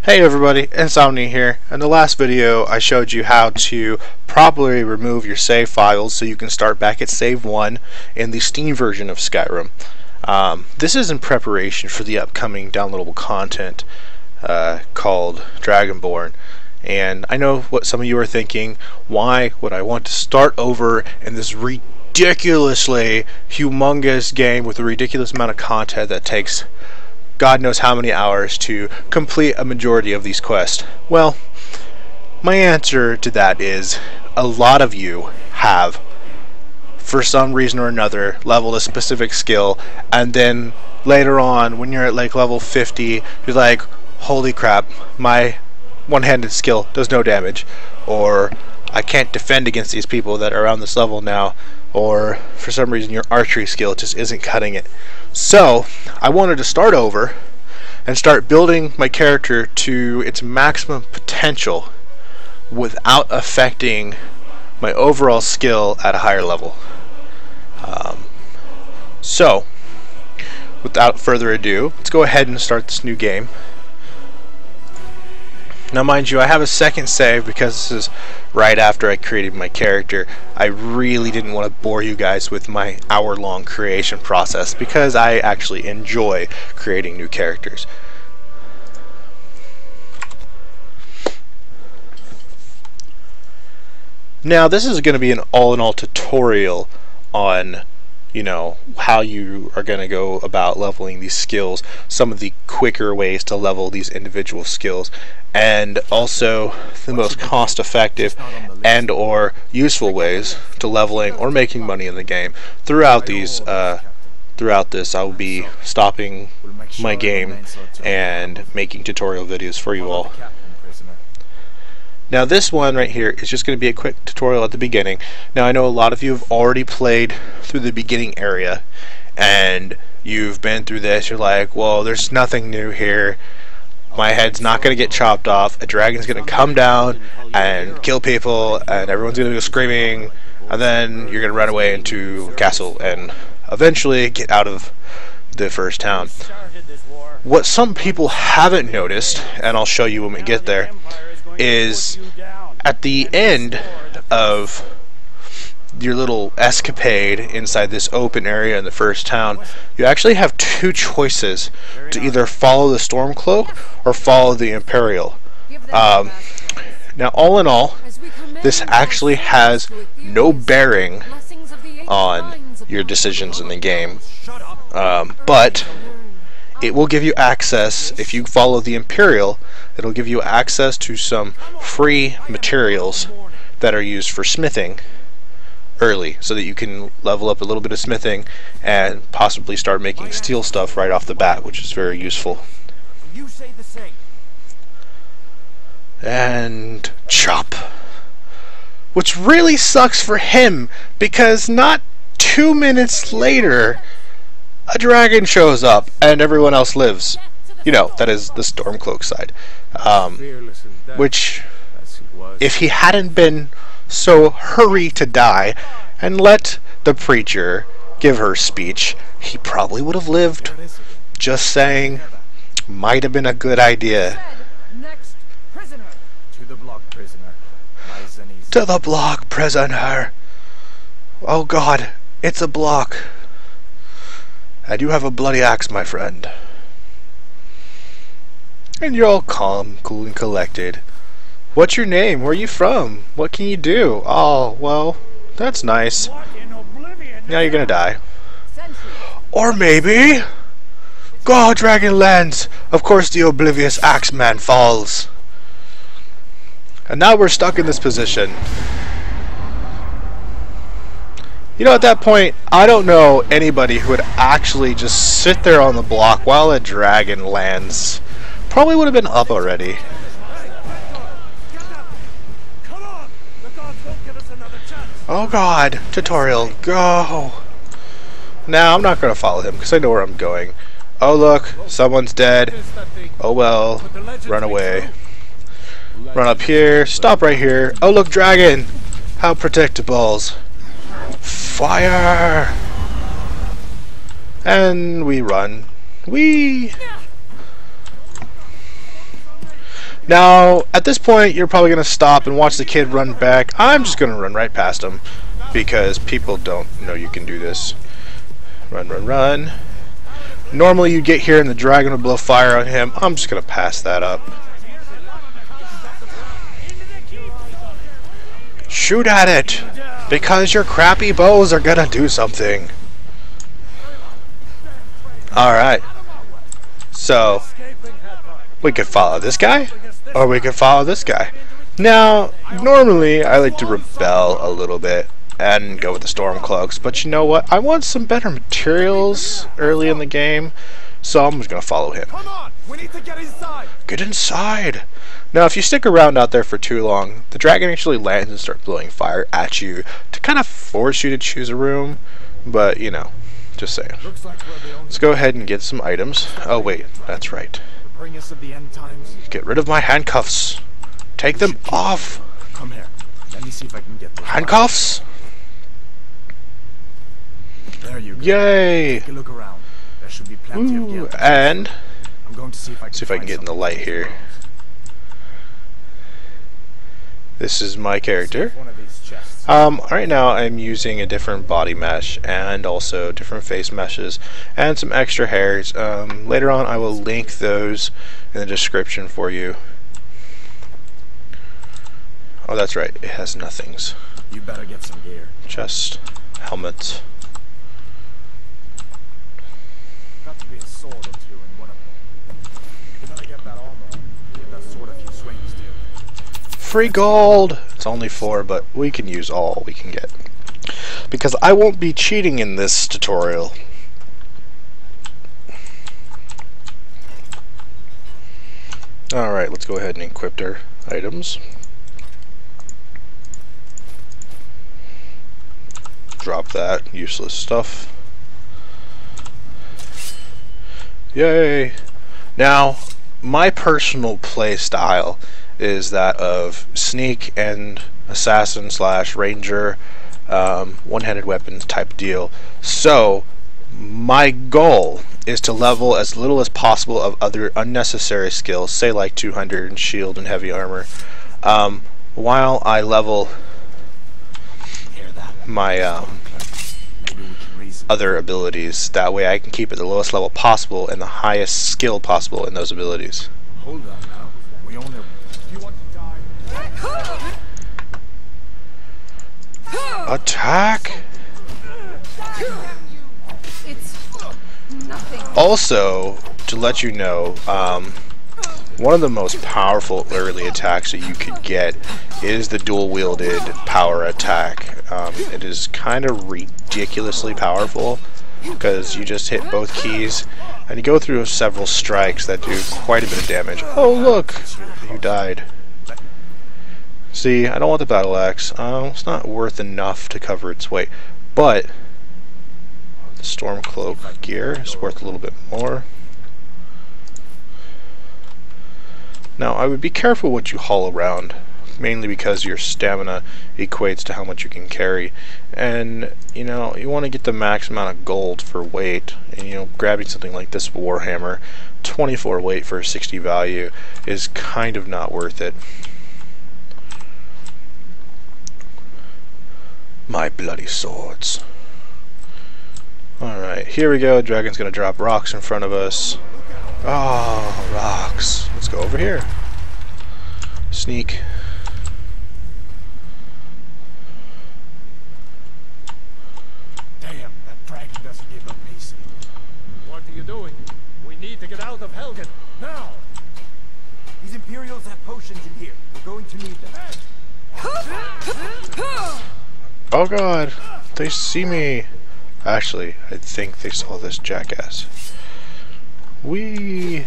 Hey everybody, INSOM here. In the last video I showed you how to properly remove your save files so you can start back at save 1 in the Steam version of Skyrim. This is in preparation for the upcoming downloadable content called Dragonborn. And I know what some of you are thinking, why would I want to start over in this ridiculously humongous game with a ridiculous amount of content that takes God knows how many hours to complete a majority of these quests? Well, my answer to that is a lot of you have, for some reason or another, leveled a specific skill, and then later on when you're at like level 50 you're like, holy crap, my one-handed skill does no damage, or I can't defend against these people that are around this level now, or for some reason your archery skill just isn't cutting it. So I wanted to start over and start building my character to its maximum potential without affecting my overall skill at a higher level. So without further ado, let's go ahead and start this new game. Now mind you, I have a second save because this is right after I created my character. I really didn't want to bore you guys with my hour-long creation process because I actually enjoy creating new characters. Now this is going to be an all-in-all tutorial on, you know, how you are going to go about leveling these skills, some of the quicker ways to level these individual skills, and also the most cost-effective and or useful ways to leveling or making money in the game. Throughout this I will be stopping my game and making tutorial videos for you all. Now this one right here is just going to be a quick tutorial at the beginning. Now I know a lot of you have already played through the beginning area and you've been through this. You're like, well, there's nothing new here. My head's not going to get chopped off. A dragon's going to come down and kill people and everyone's going to go screaming, and then you're going to run away into a castle and eventually get out of the first town. What some people haven't noticed, and I'll show you when we get there, is at the end of your little escapade inside this open area in the first town, you actually have two choices to either follow the Stormcloak or follow the Imperial. Now all in all, this actually has no bearing on your decisions in the game, but it will give you access. If you follow the Imperial, it'll give you access to some free materials that are used for smithing early, so that you can level up a little bit of smithing and possibly start making steel stuff right off the bat, which is very useful. And chop. Which really sucks for him, because not 2 minutes later a dragon shows up and everyone else lives. You know, that is the Stormcloak side. Which, if he hadn't been so hurry to die and let the preacher give her speech, he probably would have lived. Just saying, might have been a good idea. To the block, prisoner. Oh God, it's a block. And you have a bloody axe, my friend. And you're all calm, cool, and collected. What's your name? Where are you from? What can you do? Oh, well, that's nice. Now you're gonna die. Or maybe... Go, Dragonlance! Of course the oblivious Axeman falls. And now we're stuck in this position. You know, at that point, I don't know anybody who would actually just sit there on the block while a dragon lands. Probably would have been up already. Oh God, tutorial, go! Now I'm not going to follow him because I know where I'm going. Oh look, someone's dead. Oh well, run away. Run up here, stop right here. Oh look, dragon! How predictables. Fire! And we run. Whee! Now, at this point, you're probably going to stop and watch the kid run back. I'm just going to run right past him because people don't know you can do this. Run, run, run. Normally, you get here and the dragon would blow fire on him. I'm just going to pass that up. Shoot at it! Because your crappy bows are going to do something. Alright. So, we could follow this guy, or we could follow this guy. Now, normally I like to rebel a little bit and go with the Stormcloaks, but you know what? I want some better materials early in the game, so I'm just going to follow him. Come on, we need to get inside. Get inside! Now, if you stick around out there for too long, the dragon actually lands and starts blowing fire at you to kind of force you to choose a room, but, you know, just saying. Let's go ahead and get some items. Oh, wait, that's right. Get rid of my handcuffs. Take them off. Come here. Let me see if I can get those handcuffs. There you go. Yay! Take a look around. There should be plenty of gear. And I'm going to see if I can get in the light here. This is my character. Right now I'm using a different body mesh and also different face meshes and some extra hairs. Later on I will link those in the description for you. Oh, that's right, it has nothings. You better get some gear. Just helmets. Got to be a sword or two in one of them. You better get that armor. Give that sword a few swings too. Free gold! It's only 4, but we can use all we can get. Because I won't be cheating in this tutorial. Alright, let's go ahead and equip our items. Drop that useless stuff. Yay! Now, my personal play style is that of sneak and assassin / ranger, one-handed weapons type deal. So my goal is to level as little as possible of other unnecessary skills, say like 200 in shield and heavy armor, while I level my other abilities. That way I can keep at the lowest level possible and the highest skill possible in those abilities. Hold on now. We only you want to die. Attack! Also, to let you know, one of the most powerful early attacks that you could get is the dual-wielded power attack. It is kind of ridiculously powerful because you just hit both keys and you go through several strikes that do quite a bit of damage. Oh look! You died. See, I don't want the battle axe. It's not worth enough to cover its weight, but the Stormcloak gear is worth a little bit more. Now, I would be careful what you haul around, mainly because your stamina equates to how much you can carry, and you know, you want to get the max amount of gold for weight, and you know, grabbing something like this warhammer, 24 weight for 60 value, is kind of not worth it. My bloody swords. Alright, here we go. Dragon's gonna drop rocks in front of us. Oh, rocks. Let's go over here. Sneak. Damn, that dragon doesn't give up easy. What are you doing? We need to get out of Helgen. Now! These Imperials have potions in here. We're going to need them. Oh god, they see me. Actually, I think they saw this jackass. Whee!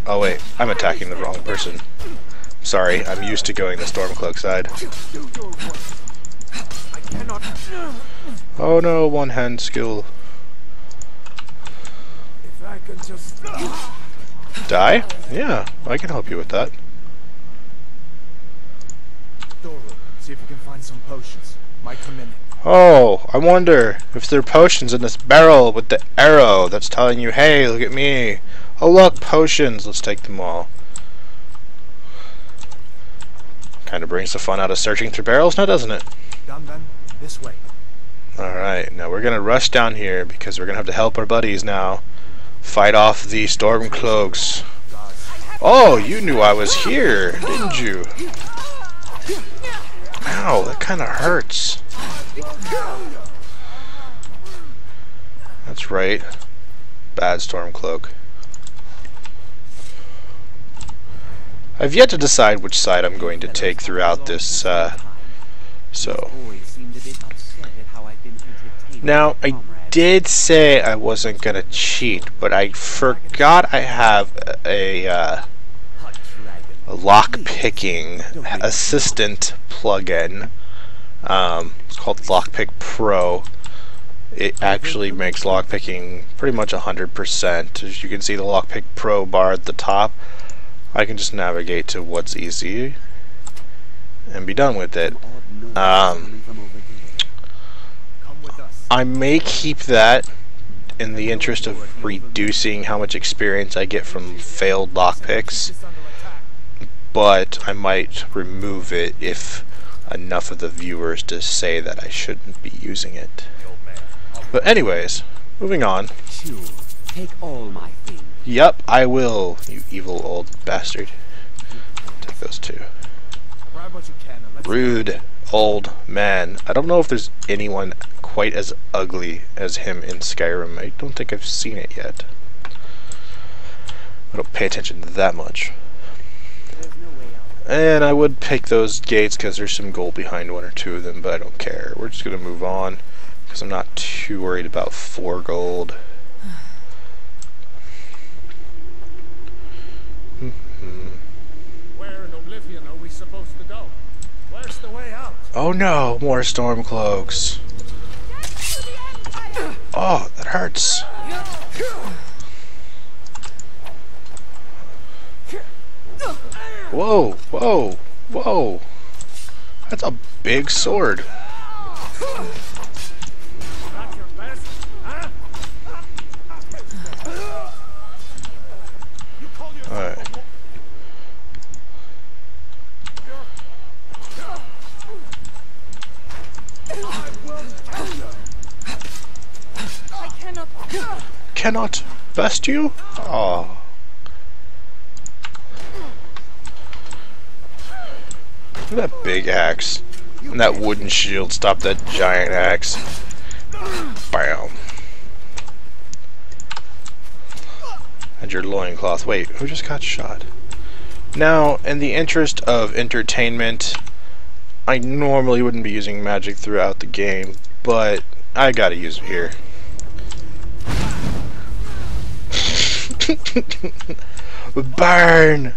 Oh wait, I'm attacking the wrong person. Sorry, I'm used to going the Stormcloak side. Oh no, one hand skill. If I can just Die? Yeah, I can help you with that. see if you can find some potions. Might come in. Oh, I wonder if there are potions in this barrel with the arrow that's telling you, hey, look at me. Oh look, potions. Let's take them all. Kind of brings the fun out of searching through barrels now, doesn't it? Done then. This way. Alright, now we're gonna rush down here because we're gonna have to help our buddies now fight off the storm cloaks. Oh, you knew I was here, didn't you? Ow, that kinda hurts. That's right. Bad storm cloak. I've yet to decide which side I'm going to take throughout this, so. Now, I did say I wasn't gonna cheat, but I forgot I have a lock-picking assistant plugin. It's called Lockpick Pro. It actually makes lockpicking pretty much 100%. As you can see the Lockpick Pro bar at the top, I can just navigate to what's easy and be done with it. I may keep that in the interest of reducing how much experience I get from failed lockpicks, but I might remove it if enough of the viewers to say that I shouldn't be using it. But anyways, moving on. Take all my things. Yep, I will, you evil old bastard. Take those two. Rude old man. I don't know if there's anyone quite as ugly as him in Skyrim. I don't think I've seen it yet. I don't pay attention to that much. And I would pick those gates because there's some gold behind one or two of them, but I don't care. We're just going to move on because I'm not too worried about 4 gold. Where in Oblivion are we supposed to go? Where's the way out? Oh no, more storm cloaks. Oh, that hurts. Whoa, whoa, whoa. That's a big sword. Not your best, huh? You call yourself Alright. Cannot best you? Oh. Look at that big axe. And that wooden shield stopped that giant axe. Bam. And your loincloth. Wait, who just got shot? Now, in the interest of entertainment, I normally wouldn't be using magic throughout the game, but I gotta use it here. Burn!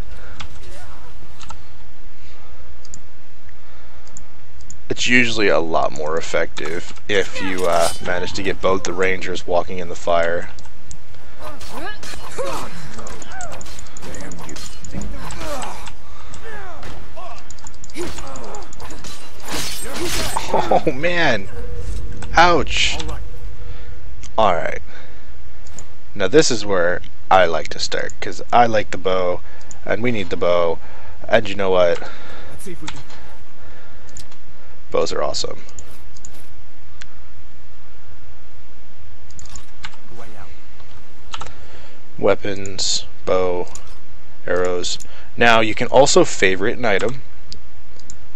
It's usually a lot more effective if you manage to get both the rangers walking in the fire. Oh man! Ouch! Alright. Now this is where I like to start, because I like the bow, and we need the bow, and you know what? Let's see if we can. Bows are awesome. Way out. Weapons, bow, arrows. Now you can also favorite an item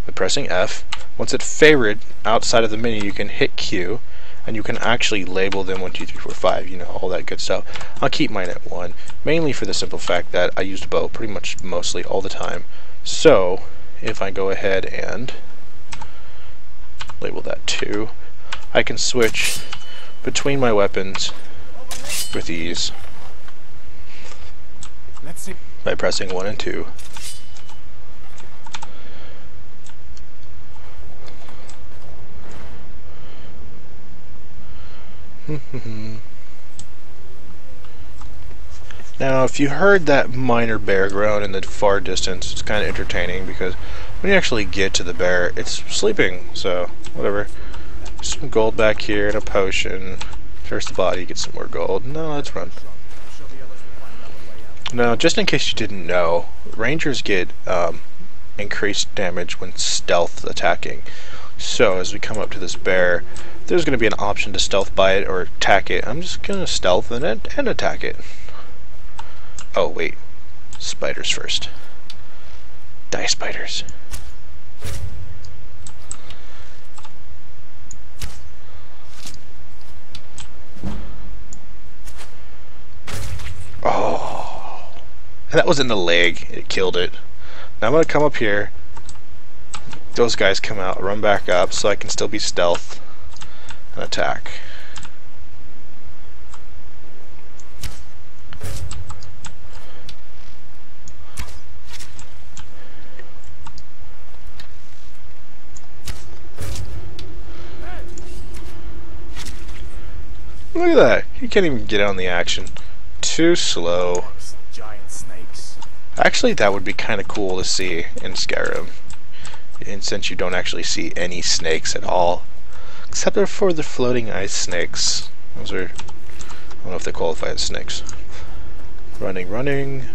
by pressing F. Once it's favorited outside of the menu, you can hit Q, and you can actually label them 1, 2, 3, 4, 5, you know, all that good stuff. I'll keep mine at 1, mainly for the simple fact that I use the bow pretty much mostly all the time. So if I go ahead and label that 2, I can switch between my weapons with ease Let's see. by pressing 1 and 2. Now, if you heard that minor bear groan in the far distance, it's kind of entertaining because when you actually get to the bear, it's sleeping, so whatever. Some gold back here and a potion. Search the body, get some more gold. No, let's run. Now, just in case you didn't know, rangers get increased damage when stealth attacking. So as we come up to this bear, there's going to be an option to stealth by it or attack it. I'm just going to stealth and attack it. Oh wait, spiders first. Die spiders. Oh, and that was in the leg. It killed it. Now I'm going to come up here. Those guys come out, run back up so I can still be stealth and attack. Look at that. He can't even get on the action. Too slow. Giant snakes. Actually, that would be kind of cool to see in Skyrim. And since you don't actually see any snakes at all. Except for the floating ice snakes. Those are... I don't know if they qualify as snakes. Running, running.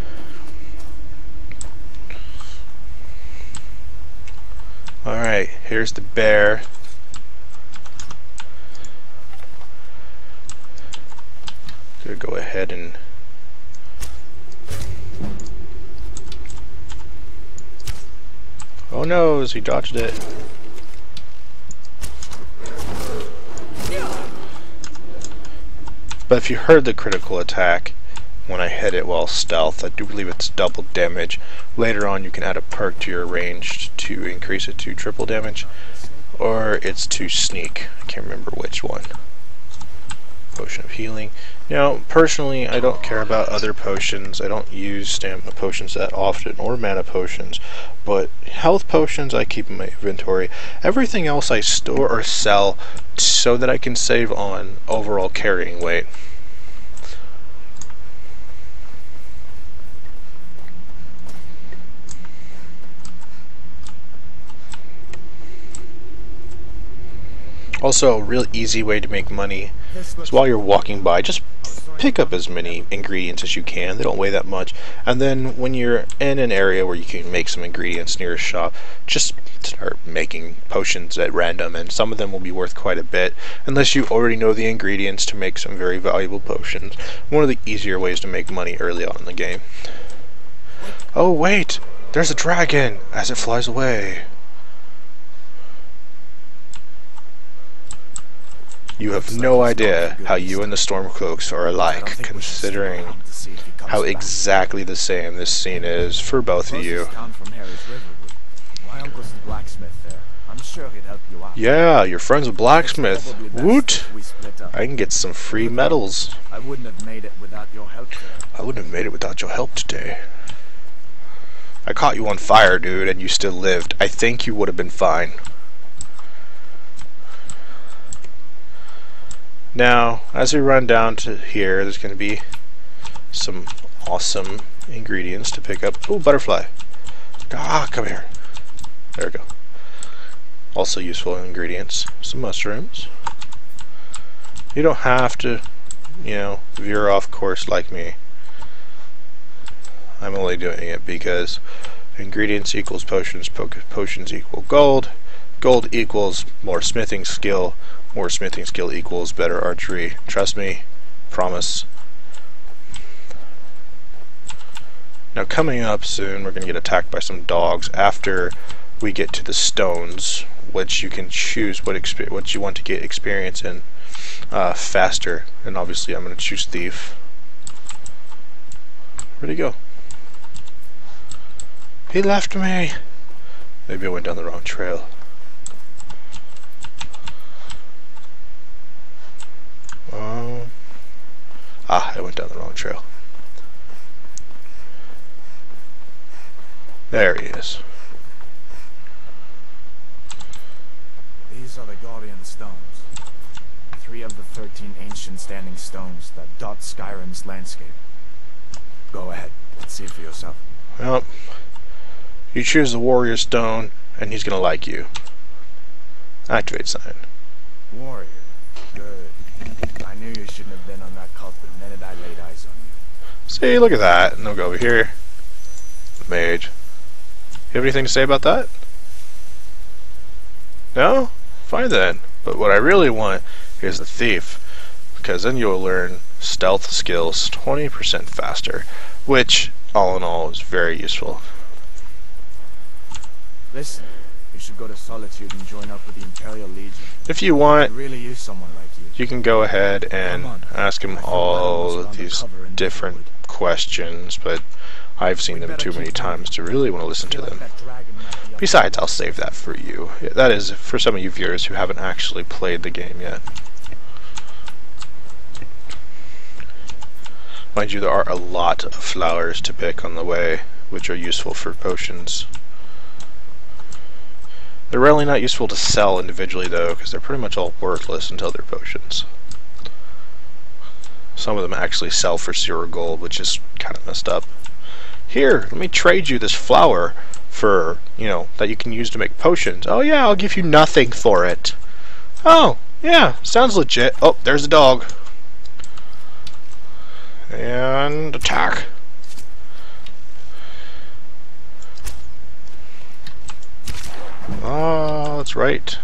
Alright, here's the bear. Gonna go ahead and oh no, he dodged it. But if you heard the critical attack when I hit it while stealth, I do believe it's double damage. Later on you can add a perk to your range to increase it to triple damage, or it's to sneak. I can't remember which one. Potion of healing. Now, personally, I don't care about other potions. I don't use stamina potions that often, or mana potions, but health potions I keep in my inventory. Everything else I store or sell so that I can save on overall carrying weight. Also, a real easy way to make money is while you're walking by, just pick up as many ingredients as you can. They don't weigh that much. And then when you're in an area where you can make some ingredients near a shop, just start making potions at random, and some of them will be worth quite a bit unless you already know the ingredients to make some very valuable potions. One of the easier ways to make money early on in the game. Oh wait! There's a dragon as it flies away. You have no idea how you and the Stormcloaks are alike, considering how exactly the same this scene is for both of you. My uncle's the blacksmith there. I'm sure he'd help you out. Yeah, you're friends with Blacksmith. Woot! I can get some free medals. I wouldn't have made it without your help there. I wouldn't have made it without your help today. I caught you on fire, dude, and you still lived. I think you would have been fine. Now, as we run down to here, there's going to be some awesome ingredients to pick up. Ooh, butterfly. Ah, come here. There we go. Also useful ingredients. Some mushrooms. You don't have to, you know, veer off course like me. I'm only doing it because ingredients equals potions, potions equal gold. Gold equals more smithing skill. More smithing skill equals better archery. Trust me. Promise. Now coming up soon, we're going to get attacked by some dogs after we get to the stones, which you can choose what you want to get experience in faster. And obviously I'm going to choose Thief. Where'd he go? He left me! Maybe I went down the wrong trail. I went down the wrong trail. There he is. These are the Guardian Stones. 3 of the 13 ancient standing stones that dot Skyrim's landscape. Go ahead, see for yourself. Well, you choose the Warrior Stone, and he's gonna like you. Activate sign. Warrior. Good. I knew you shouldn't have been on that cult the minute I laid eyes on you. See, look at that. And they'll go over here. Mage. You have anything to say about that? No? Fine then. But what I really want is the thief, because then you'll learn stealth skills 20% faster, which, all in all, is very useful. Listen, you should go to Solitude and join up with the Imperial Legion. If you want, I really use someone like you. you can go ahead and ask him all of these different questions, but I've seen them too many times to really want to listen to them. Besides, I'll save that for you. That is for some of you viewers who haven't actually played the game yet. Mind you, there are a lot of flowers to pick on the way, which are useful for potions. They're really not useful to sell individually though, because they're pretty much all worthless until they're potions. Some of them actually sell for 0 gold, which is kind of messed up. Here, let me trade you this flower for, you know, that you can use to make potions. Oh yeah, I'll give you nothing for it. Oh, yeah, sounds legit. Oh, there's a dog. And attack. Oh, that's right.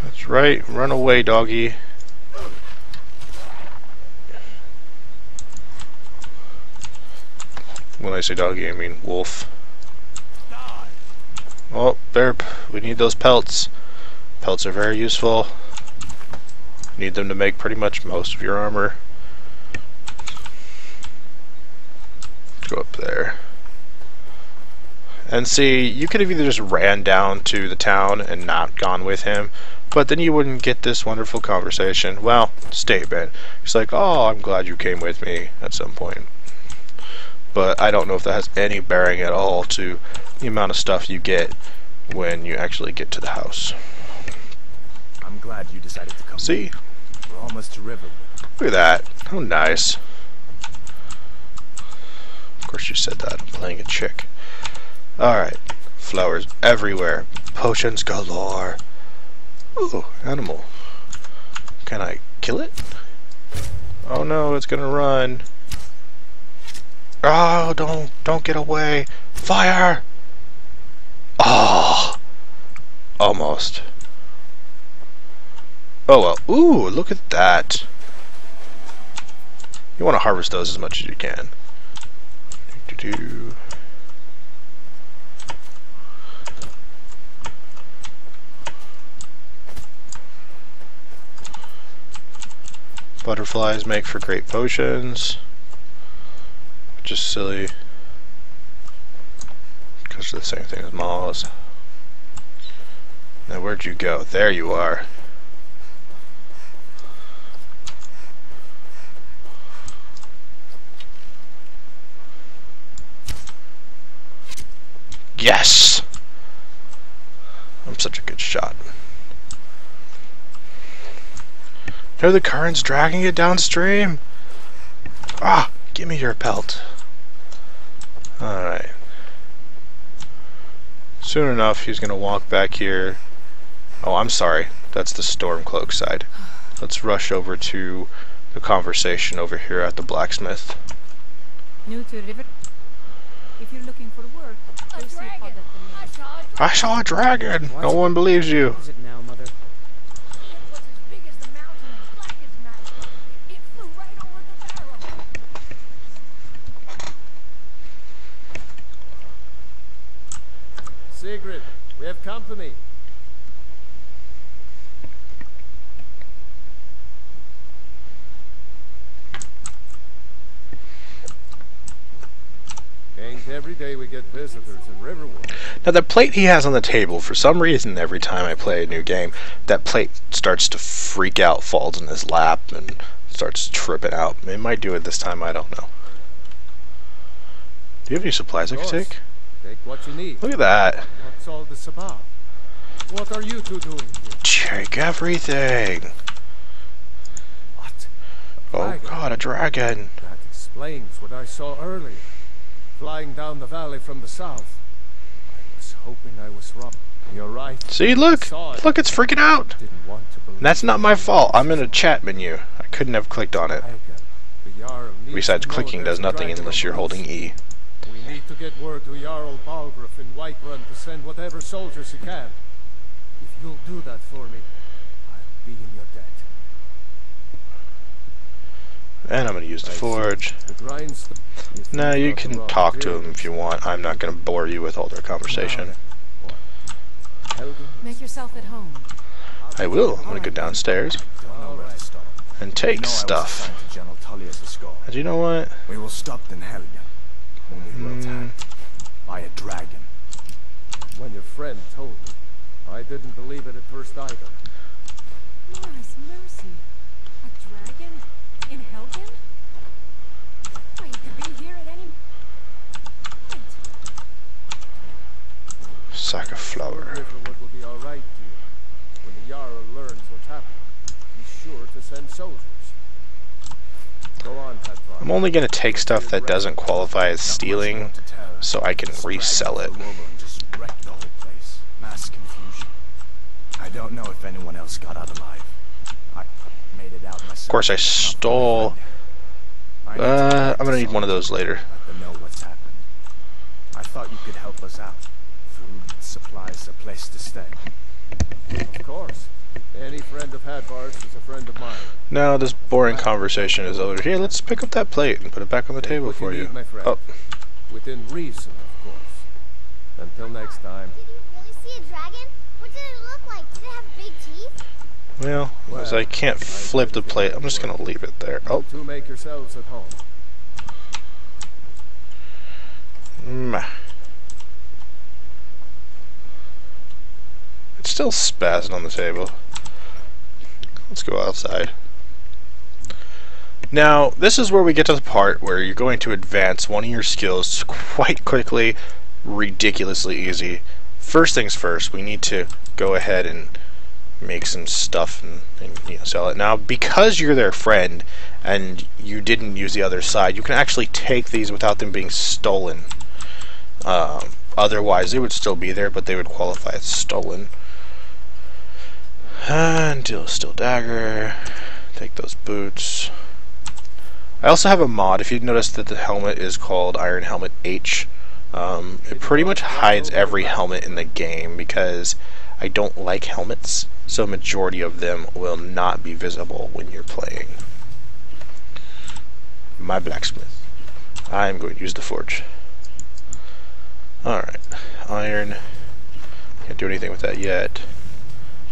That's right. Run away, doggy. When I say doggy, I mean wolf. Oh, there. We need those pelts. Pelts are very useful. Need them to make pretty much most of your armor. Go up there. And see, you could have either just ran down to the town and not gone with him, but then you wouldn't get this wonderful conversation. Well, statement. He's like, oh, I'm glad you came with me at some point. But I don't know if that has any bearing at all to the amount of stuff you get when you actually get to the house. I'm glad you decided to come. See? We're almost to Riverwood. Look at that. How nice. Of course you said that. I'm playing a chick. Alright. Flowers everywhere. Potions galore. Ooh, animal. Can I kill it? Oh no, it's gonna run. Oh, don't get away. Fire! Oh! Almost. Oh well. Ooh, look at that. You want to harvest those as much as you can. Butterflies make for great potions. Which is silly. Because they're the same thing as moths. Now where'd you go? There you are. Yes! I'm such a good shot. No, the current's dragging it downstream. Ah! Give me your pelt. Alright. Soon enough, he's gonna walk back here. Oh, I'm sorry. That's the Stormcloak side. Let's rush over to the conversation over here at the blacksmith. New to River. If you're looking for work, A you'll see dragon! Pod at the mill. I saw a dragon! No one believes you. Is it now, Mother? It was as big as the mountain and black as magic. It flew right over the barrel. Sigrid, we have company. Ain't every day we get visitors in Riverwood. Now the plate he has on the table, for some reason every time I play a new game, that plate starts to freak out, falls in his lap, and starts tripping out. It might do it this time, I don't know. Do you have any supplies I can take? Take what you need. Look at that. What's all this about? What are you two doing here? Take everything. What? Oh Dragon? god, a dragon. That explains what I saw earlier. Flying down the valley from the south. I was hoping I was wrong. You're right. See, look. Saw it. Look, it's freaking out. Didn't want to believe And that's not my fault. I'm in a chat menu. I couldn't have clicked on it. The Jarl needs Besides, to know clicking there's does a nothing dragon unless you're on holding loose. E. We need to get word to Jarl Balgruuf in Whiterun to send whatever soldiers he can. If you'll do that for me, I'll be in your debt. And I'm going to use the forge. The grinds. Now you can talk to them if you want. I'm not going to bore you with all their conversation. Helgen, Make yourself at home. I will. I'm going to go downstairs Don't know where to start. and You take know I was stuff. assigned to General Tullius' score. And you know what? We will stop in Helgen when we were attacked by a dragon. when your friend told me, I didn't believe it at first either. Morris Mercy. A dragon? In Helgen? Why, he could be here at any moment. Sack of flour. Riverwood will be all right, dear. When the Jarl learns what's happened, he's sure to send soldiers. Go on, Padvar. I'm only going to take stuff that doesn't qualify as stealing, so I can resell it. Just wrecked the whole place. Mass confusion. I don't know if anyone else got out alive. I made it out myself. Of course, I stole. I'm going to need one of those later. Let them know what's happened. I thought you could help us out. Food, supplies, a place to stay. Of course. Any friend of Hadvar's is a friend of mine. Now this boring conversation is over. Here, let's pick up that plate and put it back on the Take table what for you. need, my friend. Oh, Within reason, of course. Until next time. Did you really see a dragon? What did it look like? Did it have big teeth? well, as I can't flip the plate, I'm just going to leave it there. Oh, You two make yourselves at home. It's still spazzing on the table. Let's go outside. Now, this is where we get to the part where you're going to advance one of your skills quite quickly, ridiculously easy. First things first, we need to go ahead and make some stuff and sell it. Now, because you're their friend and you didn't use the other side, you can actually take these without them being stolen. Otherwise, they would still be there, but they would qualify as stolen. And deal a steel dagger. Take those boots. I also have a mod. If you notice that the helmet is called Iron Helmet H, it pretty much hides every helmet in the game because I don't like helmets, so a majority of them will not be visible when you're playing. My blacksmith. I'm going to use the forge. Alright, iron. Can't do anything with that yet.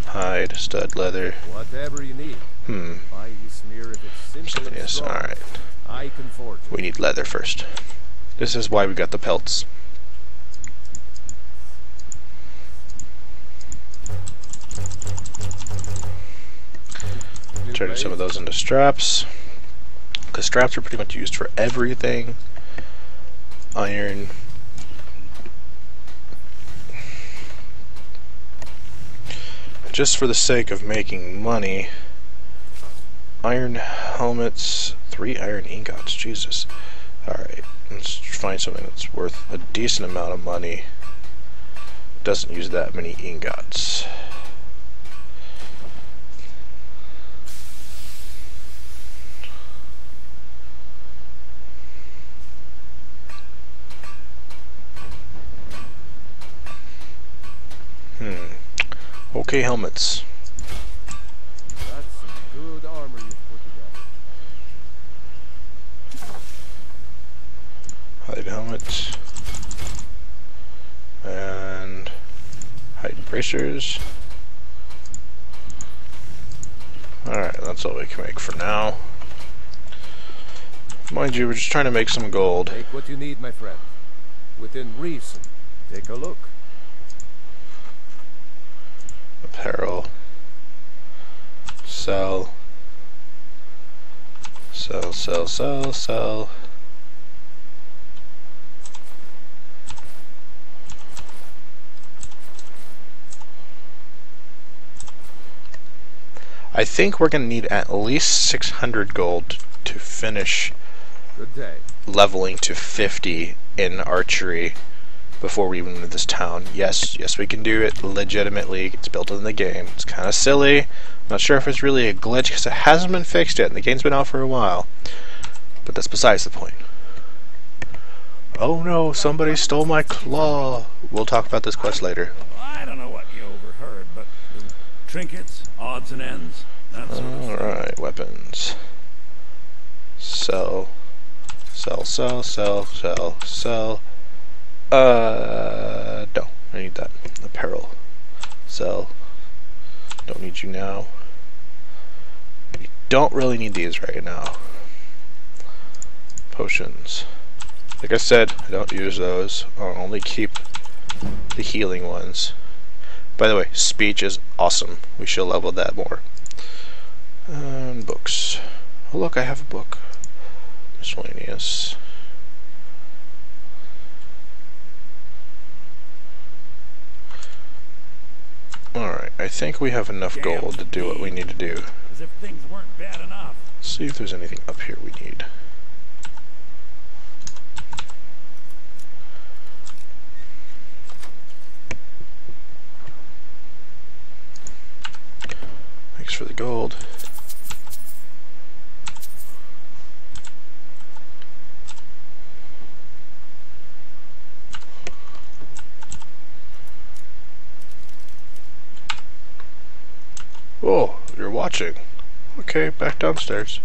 Hide, stud, leather. Whatever you need. Buy you smear if it's simple and Yes, strong. alright. I can forge it. We need leather first. This is why we got the pelts. New Turn some of blades. those into straps. Because straps are pretty much used for everything. Iron. Just for the sake of making money, iron helmets, 3 iron ingots, Jesus. Alright, let's find something that's worth a decent amount of money. Doesn't use that many ingots. Okay, helmets. That's some good armor you've put together. Hide helmet. And hide bracers. Alright, that's all we can make for now. Mind you, we're just trying to make some gold. Take what you need, my friend. Within reason. Take a look. Apparel. Sell. Sell, sell, sell, sell. I think we're going to need at least 600 gold to finish Good day. leveling to 50 in archery before we even move this town. Yes, we can do it legitimately. It's built in the game. It's kind of silly, Not sure if it's really a glitch because it hasn't been fixed yet and the game's been out for a while. But that's besides the point. Oh no, somebody stole my claw. We'll talk about this quest later. I don't know what you overheard, but trinkets, odds and ends, that sort of stuff. Alright, weapons. Sell. Sell, sell, sell, sell, sell. No, I need that. Apparel. Sell. Don't need you now. You don't really need these right now. Potions. Like I said, I don't use those. I'll only keep the healing ones. By the way, speech is awesome. We should level that more. And books. Oh look, I have a book. Miscellaneous. Alright, I think we have enough gold to do what we need to do. As if things weren't bad enough. Let's see if there's anything up here we need. Thanks for the gold. Oh, you're watching. Okay, back downstairs.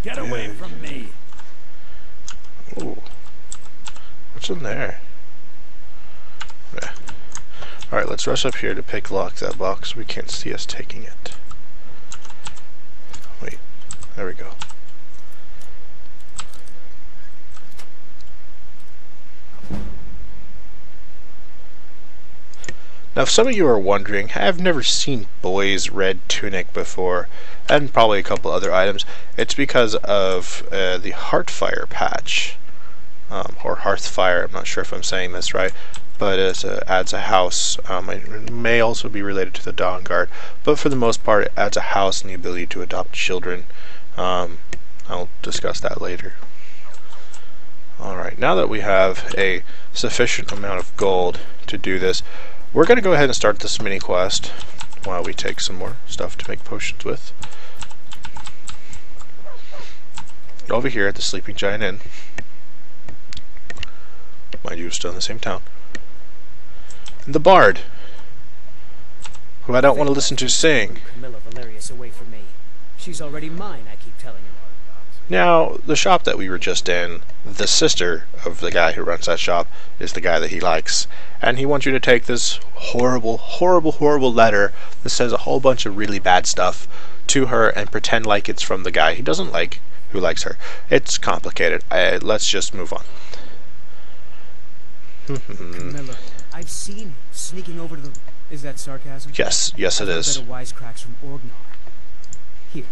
Get away from me. Ooh. What's in there? Nah. Alright, let's rush up here to lock that box. We can't see us taking it. Wait, there we go. Now, if some of you are wondering, I've never seen Boy's red tunic before, and probably a couple other items. It's because of the Heartfire patch, or Hearthfire. I'm not sure if I'm saying this right, but it adds a house. It may also be related to the Dawn Guard, but for the most part, it adds a house and the ability to adopt children. I'll discuss that later. Alright, now that we have a sufficient amount of gold to do this, we're going to go ahead and start this mini quest while we take some more stuff to make potions with. Over here at the Sleeping Giant Inn. Mind you, still in the same town. And the Bard, who I don't want to listen to sing. Camilla Valerius away from me. She's already mine, I keep telling him. Now, the shop that we were just in, the sister of the guy who runs that shop is the guy that he likes. And he wants you to take this horrible, horrible, horrible letter that says a whole bunch of really bad stuff to her and pretend like it's from the guy he doesn't like, who likes her. It's complicated. Let's just move on. Camilla, I've seen him sneaking over to the... Is that sarcasm? Yes, yes it is. Better wisecracks from Orgnar. Here,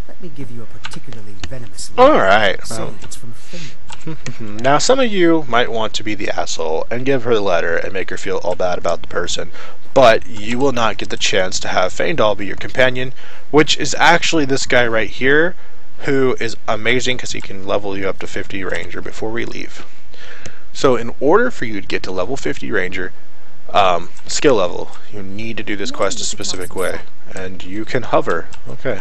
let me give you a particularly venomous letter. Alright. Saying it's from Finland. Now, some of you might want to be the asshole and give her the letter and make her feel all bad about the person, but you will not get the chance to have Feindal be your companion, which is actually this guy right here, who is amazing because he can level you up to 50 Ranger before we leave. So in order for you to get to level 50 Ranger, skill level, you need to do this quest a specific way, and you can hover. Okay.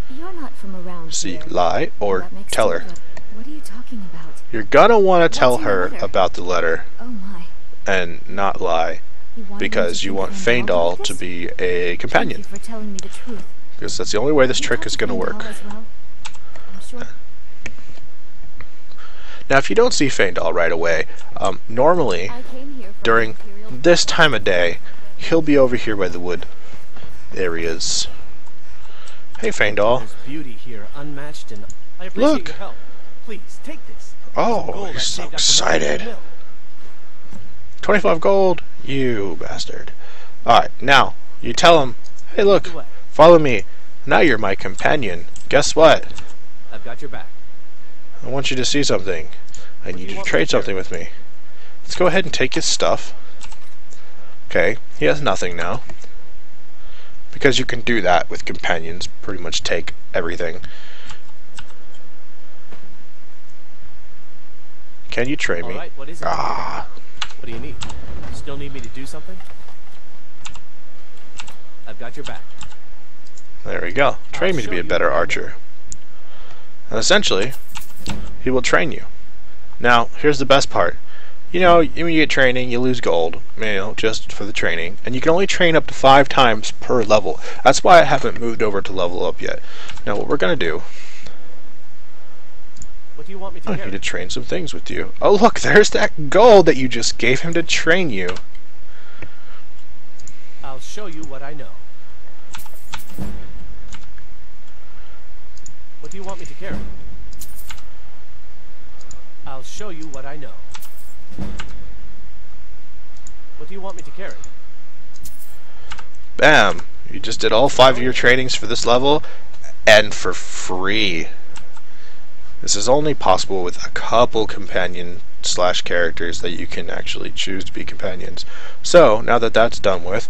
You're not from around See, here. lie or tell her. What are you talking about? You're gonna want to tell What's in the her letter? about the letter Oh my. and not lie, You wanted me because to you think want I'm Feindal wrong to with this? be a Thank companion, you for telling me the truth. because that's the only way this You trick talked is to gonna Feindal work. as well? I'm sure. Now, if you don't see Feindal right away, normally I came here from during Imperial... this time of day, he'll be over here by the wood areas. Hey, Feindal. There's beauty here, unmatched, and I appreciate Look. your help. Please take this. Oh, Gold I he's so saved up from the excited. mill. 25 gold, you bastard. Alright, now, you tell him, hey look, follow me. Now you're my companion. Guess what? I've got your back. I want you to see something. I need you to trade something with me. Let's go ahead and take his stuff. Okay, he has nothing now. because you can do that with companions, pretty much take everything. Can you train me? Alright, what is it? Ah. What do you need? Still need me to do something? I've got your back. There we go. Train me to be a better archer. And essentially, he will train you. Now, here's the best part. You know, when you get training, you lose gold, you know, just for the training. And you can only train up to 5 times per level. That's why I haven't moved over to level up yet. Now, what we're going to do... What do you want me to I carry? need to train some things with you. Oh, look, there's that gold that you just gave him to train you. I'll show you what I know. What do you want me to carry? I'll show you what I know. What do you want me to carry? Bam! You just did all 5 of your trainings for this level, and for free. This is only possible with a couple companion / characters that you can actually choose to be companions. So, now that that's done with,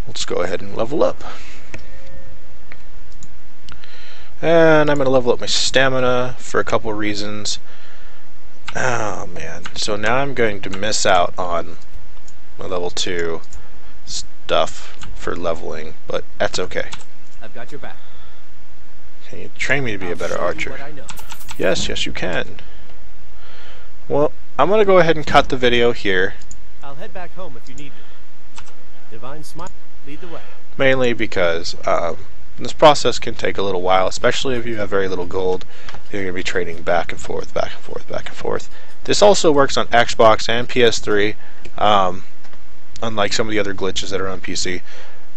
let's go ahead and level up. And I'm going to level up my stamina for a couple reasons. Oh man, so now I'm going to miss out on my level 2 stuff for leveling, but that's okay. I've got your back. Can you train me to be a better I'll show you archer? what I know. Yes, yes you can. Well, I'm going to go ahead and cut the video here, I'll head back home if you need me. Divine Smile, lead the way. mainly because this process can take a little while, especially if you have very little gold. You're going to be trading back and forth, back and forth, back and forth. This also works on Xbox and PS3, unlike some of the other glitches that are on PC.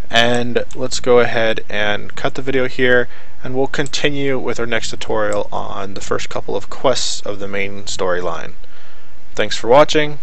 And let's go ahead and cut the video here, and we'll continue with our next tutorial on the first couple of quests of the main storyline. Thanks for watching.